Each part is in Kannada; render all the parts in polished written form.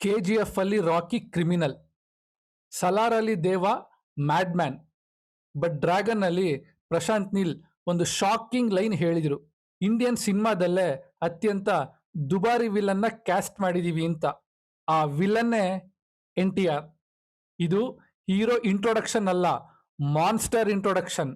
KGF ಅಲ್ಲಿ ರಾಕಿ ಕ್ರಿಮಿನಲ್, ಸಲಾರ್ ಅಲ್ಲಿ ದೇವ ಮ್ಯಾಡ್ ಮ್ಯಾನ್. ಬಟ್ ಡ್ರ್ಯಾಗನ್ ಅಲ್ಲಿ ಪ್ರಶಾಂತ್ ನೀಲ್ ಒಂದು ಶಾಕಿಂಗ್ ಲೈನ್ ಹೇಳಿದ್ರು, ಇಂಡಿಯನ್ ಸಿನಿಮಾದಲ್ಲೇ ಅತ್ಯಂತ ದುಬಾರಿ ವಿಲನ್ನ ಕ್ಯಾಸ್ಟ್ ಮಾಡಿದೀವಿ ಅಂತ. ಆ ವಿಲನ್ನೇ NTR. ಇದು ಹೀರೋ ಇಂಟ್ರೊಡಕ್ಷನ್ ಅಲ್ಲ, monster introduction.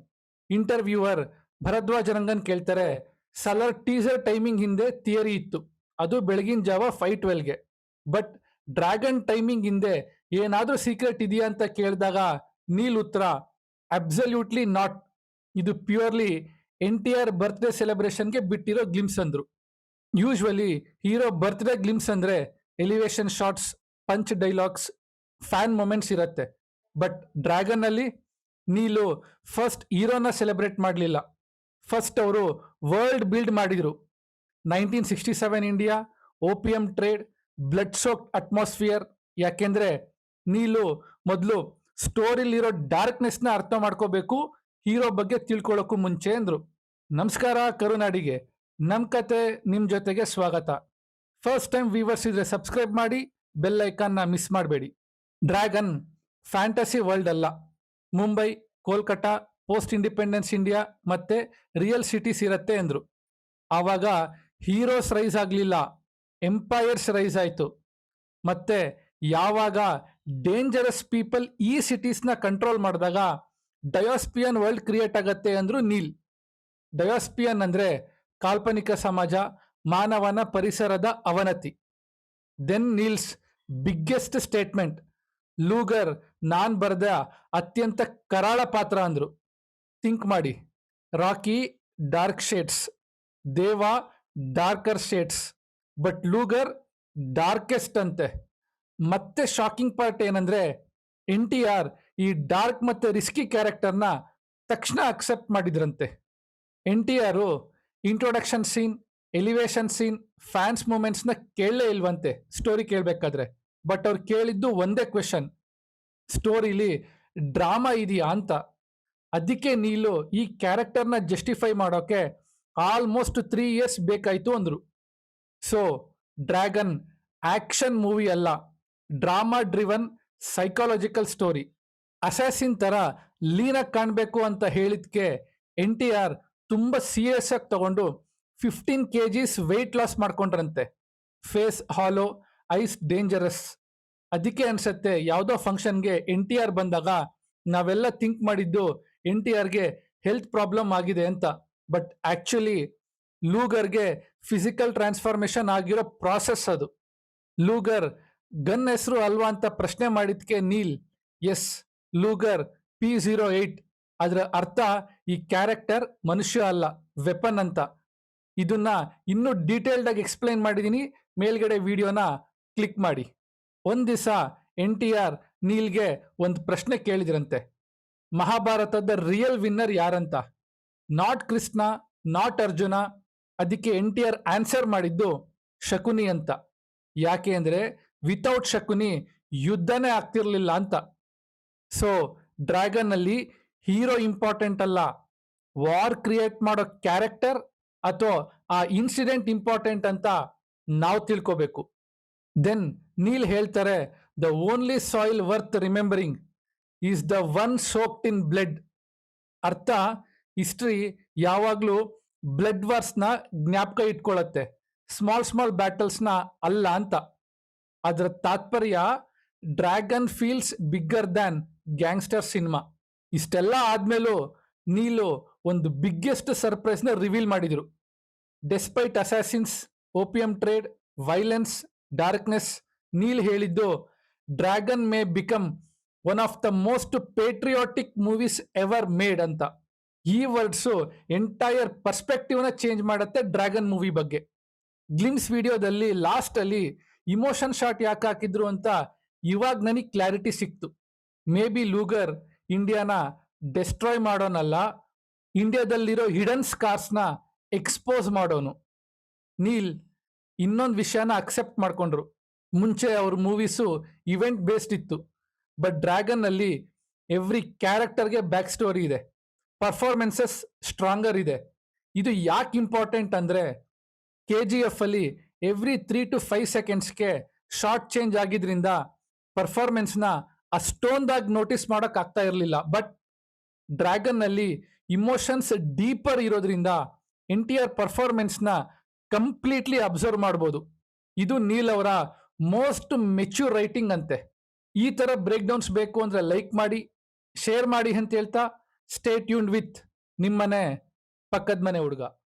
Interviewer Bharadwaj Rangan ಕೇಳ್ತಾರೆ, ಸಲಾರ್ ಟೀಸರ್ ಟೈಮಿಂಗ್ ಹಿಂದೆ ಥಿಯರಿ ಇತ್ತು, ಅದು ಬೆಳಗಿನ ಜಾವ 5:12ಗೆ. ಬಟ್ ಡ್ರ್ಯಾಗನ್ ಟೈಮಿಂಗ್ ಹಿಂದೆ ಏನಾದ್ರೂ ಸೀಕ್ರೆಟ್ ಇದೆಯಾ ಅಂತ ಕೇಳಿದಾಗ ನೀಲ್ ಉತ್ತರ, ಅಬ್ಸಲ್ಯೂಟ್ಲಿ ನಾಟ್, ಇದು ಪ್ಯೂರ್ಲಿ NTR ಬರ್ತ್ಡೇ ಸೆಲೆಬ್ರೇಷನ್ಗೆ ಬಿಟ್ಟಿರೋ ಗ್ಲಿಮ್ಸ್ ಅಂದ್ರು. ಯೂಶ್ವಲಿ ಹೀರೋ ಬರ್ತ್ಡೇ ಗ್ಲಿಮ್ಸ್ ಅಂದ್ರೆ elevation shots, punch dialogues, fan moments ಇರತ್ತೆ. ಬಟ್ ಡ್ರ್ಯಾಗನ್ ಅಲ್ಲಿ ನೀಲು ಫಸ್ಟ್ ಹೀರೋನ ಸೆಲೆಬ್ರೇಟ್ ಮಾಡಲಿಲ್ಲ, ಫಸ್ಟ್ ಅವರು ವರ್ಲ್ಡ್ ಬಿಲ್ಡ್ ಮಾಡಿದ್ರು. 1967 India, OPM trade, blood soaked atmosphere. ಯಾಕೆಂದ್ರೆ ನೀಲು ಮೊದಲು ಸ್ಟೋರಿಲಿರೋ ಡಾರ್ಕ್ನೆಸ್ನ ಅರ್ಥ ಮಾಡ್ಕೋಬೇಕು ಹೀರೋ ಬಗ್ಗೆ ತಿಳ್ಕೊಳ್ಳೋಕ್ಕೂ ಮುಂಚೆ ಅಂದ್ರು. ನಮಸ್ಕಾರ ಕರುನಾಡಿಗೆ, ನಮ್ ಕತೆ ನಿಮ್ ಜೊತೆಗೆ ಸ್ವಾಗತ. ಫಸ್ಟ್ ಟೈಮ್ ವ್ಯೂವರ್ಸ್ ಇದ್ರೆ ಸಬ್ಸ್ಕ್ರೈಬ್ ಮಾಡಿ, ಬೆಲ್ ಐಕಾನ್ನ ಮಿಸ್ ಮಾಡಬೇಡಿ. ಡ್ರ್ಯಾಗನ್ ಫ್ಯಾಂಟಸಿ ವರ್ಲ್ಡ್ ಅಲ್ಲ, ಮುಂಬೈ, ಕೋಲ್ಕಟಾ, ಪೋಸ್ಟ್ ಇಂಡಿಪೆಂಡೆನ್ಸ್ ಇಂಡಿಯಾ ಮತ್ತೆ ರಿಯಲ್ ಸಿಟೀಸ್ ಇರತ್ತೆ ಅಂದ್ರು. ಆವಾಗ ಹೀರೋಸ್ ರೈಸ್ ಆಗಲಿಲ್ಲ, ಎಂಪೈರ್ಸ್ ರೈಸ್ ಆಯಿತು. ಮತ್ತೆ ಯಾವಾಗ ಡೇಂಜರಸ್ ಪೀಪಲ್ ಈ ಸಿಟೀಸ್ನ ಕಂಟ್ರೋಲ್ ಮಾಡಿದಾಗ ಡಯೋಸ್ಪಿಯನ್ ವರ್ಲ್ಡ್ ಕ್ರಿಯೇಟ್ ಆಗತ್ತೆ ಅಂದ್ರು ನೀಲ್. ಡಯೋಸ್ಪಿಯನ್ ಅಂದ್ರೆ ಕಾಲ್ಪನಿಕ ಸಮಾಜ, ಮಾನವನ ಪರಿಸರದ ಅವನತಿ. ದೆನ್ ನೀಲ್ಸ್ ಬಿಗ್ಗೆಸ್ಟ್ ಸ್ಟೇಟ್ಮೆಂಟ್, ಲೂಗರ್ ನಾನ್ ಬರೆದ ಅತ್ಯಂತ ಕರಾಳ ಪಾತ್ರ ಅಂದ್ರು. ಥಿಂಕ್ ಮಾಡಿ, Rocky dark shades, Deva darker shades, but ಲೂಗರ್ ಡಾರ್ಕೆಸ್ಟ್ ಅಂತೆ. ಮತ್ತೆ ಶಾಕಿಂಗ್ ಪಾರ್ಟ್ ಏನಂದ್ರೆ NTR ಈ ಡಾರ್ಕ್ ಮತ್ತೆ ರಿಸ್ಕಿ ಕ್ಯಾರೆಕ್ಟರ್ನ ತಕ್ಷಣ ಅಕ್ಸೆಪ್ಟ್ ಮಾಡಿದ್ರಂತೆ. NTR introduction scene, elevation scene, fans ಮೂಮೆಂಟ್ಸ್ನ ಕೇಳಲೇ ಇಲ್ವಂತೆ ಸ್ಟೋರಿ ಕೇಳಬೇಕಾದ್ರೆ. ಬಟ್ ಅವ್ರು ಕೇಳಿದ್ದು ಒಂದೇ ಕ್ವೆಶನ್, ಸ್ಟೋರಿಲಿ ಡ್ರಾಮಾ ಇದೆಯಾ ಅಂತ. ಅದಕ್ಕೆ ನೀಲು ಈ ಕ್ಯಾರೆಕ್ಟರ್ನ ಜಸ್ಟಿಫೈ ಮಾಡೋಕೆ ಆಲ್ಮೋಸ್ಟ್ 3 years ಬೇಕಾಯ್ತು ಅಂದ್ರು. ಸೊ ಡ್ರ್ಯಾಗನ್ ಆಕ್ಷನ್ ಮೂವಿ ಅಲ್ಲ, drama driven psychological story. Assassin ತರ ಲೀನಾಗಿ ಕಾಣಬೇಕು ಅಂತ ಹೇಳಿದ್ಕೆ NTR ತುಂಬಾ ಸೀರಿಯಸ್ ಆಗಿ ತಗೊಂಡು 15 kgs ವೆಯ್ಟ್ ಲಾಸ್ ಮಾಡ್ಕೊಂಡ್ರಂತೆ. ಫೇಸ್ ಹಾಲೋ, ಐಸ್ ಡೇಂಜರಸ್. ಅದಕ್ಕೆ ಅನ್ಸತ್ತೆ ಯಾವುದೋ ಫಂಕ್ಷನ್ಗೆ NTR ಬಂದಾಗ ನಾವೆಲ್ಲ ಥಿಂಕ್ ಮಾಡಿದ್ದು NTRಗೆ ಹೆಲ್ತ್ ಪ್ರಾಬ್ಲಮ್ ಆಗಿದೆ ಅಂತ. ಬಟ್ ಆಕ್ಚುಲಿ ಲೂಗರ್ಗೆ ಫಿಸಿಕಲ್ ಟ್ರಾನ್ಸ್ಫಾರ್ಮೇಶನ್ ಆಗಿರೋ ಪ್ರಾಸೆಸ್ ಅದು. ಲೂಗರ್ ಗನ್ ಹೆಸರು ಅಲ್ವಾ ಅಂತ ಪ್ರಶ್ನೆ ಮಾಡಿದ್ಕೆ ನೀಲ್, ಎಸ್, ಲೂಗರ್ P08, ಅದರ ಅರ್ಥ ಈ ಕ್ಯಾರೆಕ್ಟರ್ ಮನುಷ್ಯ ಅಲ್ಲ, ವೆಪನ್ ಅಂತ. ಇದನ್ನ ಇನ್ನೂ ಡೀಟೇಲ್ಡ್ ಆಗಿ ಎಕ್ಸ್ಪ್ಲೈನ್ ಮಾಡಿದೀನಿ, ಮೇಲ್ಗಡೆ ವಿಡಿಯೋನ ಕ್ಲಿಕ್ ಮಾಡಿ. ಒಂದ್ ದಿವಸ NTR ನೀಲ್ಗೆ ಒಂದು ಪ್ರಶ್ನೆ ಕೇಳಿದ್ರಂತೆ, ಮಹಾಭಾರತದ ರಿಯಲ್ ವಿನ್ನರ್ ಯಾರಂತ. Not Krishna, not Arjuna. ಅದಕ್ಕೆ NTR ಆನ್ಸರ್ ಮಾಡಿದ್ದು ಶಕುನಿ ಅಂತ. ಯಾಕೆ ಅಂದ್ರೆ ವಿತೌಟ್ ಶಕುನಿ ಯುದ್ಧನೇ ಆಗ್ತಿರ್ಲಿಲ್ಲ ಅಂತ. ಸೊ ಡ್ರ್ಯಾಗನ್ ಅಲ್ಲಿ ಹೀರೋ ಇಂಪಾರ್ಟೆಂಟ್ ಅಲ್ಲ, ವಾರ್ ಕ್ರಿಯೇಟ್ ಮಾಡೋ ಕ್ಯಾರೆಕ್ಟರ್ ಅಥವಾ ಆ ಇನ್ಸಿಡೆಂಟ್ ಇಂಪಾರ್ಟೆಂಟ್ ಅಂತ ನಾವು ತಿಳ್ಕೋಬೇಕು. ದೆನ್ ನೀಲ್ ಹೇಳ್ತಾರೆ, the only soil worth remembering is the one soaked in blood. ಅರ್ಥ, ಹಿಸ್ಟ್ರಿ ಯಾವಾಗ್ಲೂ ಬ್ಲಡ್ ವಾರ್ಸ್ನ ಜ್ಞಾಪಕ ಇಟ್ಕೊಳ್ಳತ್ತೆ, ಸ್ಮಾಲ್ ಬ್ಯಾಟಲ್ಸ್ನ ಅಲ್ಲ ಅಂತ. ಅದರ ತಾತ್ಪರ್ಯ Dragon feels bigger than gangster cinema. ಇಷ್ಟೆಲ್ಲ ಆದ್ಮೇಲೂ ನೀಲು ಒಂದು ಬಿಗ್ಗೆಸ್ಟ್ ಸರ್ಪ್ರೈಸ್ನ ರಿವೀಲ್ ಮಾಡಿದ್ರು. Despite assassins, OPM trade, violence, darkness, Neel ಹೇಳಿದ್ದು Dragon may become one of the most patriotic movies ever made ಅಂತ. ಈ ವರ್ಡ್ಸು ಎಂಟೈರ್ ಪರ್ಸ್ಪೆಕ್ಟಿವ್ನ ಚೇಂಜ್ ಮಾಡುತ್ತೆ ಡ್ರ್ಯಾಗನ್ ಮೂವಿ ಬಗ್ಗೆ. ಗ್ಲಿಮ್ಸ್ ವಿಡಿಯೋದಲ್ಲಿ ಲಾಸ್ಟ್ ಅಲ್ಲಿ ಇಮೋಷನ್ ಶಾಟ್ ಯಾಕೆ ಹಾಕಿದ್ರು ಅಂತ ಇವಾಗ ನನಗೆ ಕ್ಲಾರಿಟಿ ಸಿಕ್ತು. ಮೇ ಬಿ ಲೂಗರ್ ಇಂಡಿಯಾನ ಡೆಸ್ಟ್ರಾಯ್ ಮಾಡೋನಲ್ಲ, ಇಂಡಿಯಾದಲ್ಲಿರೋ ಹಿಡನ್ ಸ್ಕಾರ್ಸ್ನ ಎಕ್ಸ್ಪೋಸ್ ಮಾಡೋನು. ನೀಲ್ ಇನ್ನೊಂದು ವಿಷಯನ ಅಕ್ಸೆಪ್ಟ್ ಮಾಡ್ಕೊಂಡ್ರು, ಮುಂಚೆ ಅವ್ರ ಮೂವೀಸು ಇವೆಂಟ್ ಬೇಸ್ಡ್ ಇತ್ತು, ಬಟ್ ಡ್ರ್ಯಾಗನ್ ಅಲ್ಲಿ ಎವ್ರಿ ಕ್ಯಾರೆಕ್ಟರ್ಗೆ ಬ್ಯಾಕ್ ಸ್ಟೋರಿ ಇದೆ, ಪರ್ಫಾರ್ಮೆನ್ಸಸ್ ಸ್ಟ್ರಾಂಗರ್ ಇದೆ. ಇದು ಯಾಕೆ ಇಂಪಾರ್ಟೆಂಟ್ ಅಂದ್ರೆ KGF ಅಲ್ಲಿ ಎವ್ರಿ 3 to 5 secondsಗೆ ಶಾರ್ಟ್ ಚೇಂಜ್ ಆಗಿದ್ರಿಂದ ಪರ್ಫಾರ್ಮೆನ್ಸ್ನ ಅಷ್ಟೊಂದಾಗಿ ನೋಟಿಸ್ ಮಾಡೋಕೆ ಆಗ್ತಾ ಇರಲಿಲ್ಲ. ಬಟ್ ಡ್ರ್ಯಾಗನ್ ಅಲ್ಲಿ ಇಮೋಷನ್ಸ್ ಡೀಪರ್ ಇರೋದ್ರಿಂದ ಎಂಟಿಯರ್ ಪರ್ಫಾರ್ಮೆನ್ಸ್ನ ಕಂಪ್ಲೀಟ್ಲಿ ಅಬ್ಸರ್ವ್ ಮಾಡ್ಬೋದು. ಇದು ನೀಲ್ ಅವರ ಮೋಸ್ಟ್ ಮೆಚ್ಯೂರ್ ರೈಟಿಂಗ್ ಅಂತೆ. ಈ ತರ ಬ್ರೇಕ್ ಡೌನ್ಸ್ ಬೇಕು ಅಂದ್ರೆ ಲೈಕ್ ಮಾಡಿ, ಶೇರ್ ಮಾಡಿ ಅಂತ ಹೇಳ್ತಾ ಸ್ಟೇ ಟ್ಯೂನ್ಡ್ ವಿತ್ ನಿಮ್ಮನೆ ಪಕ್ಕದ ಮನೆ ಹುಡುಗ.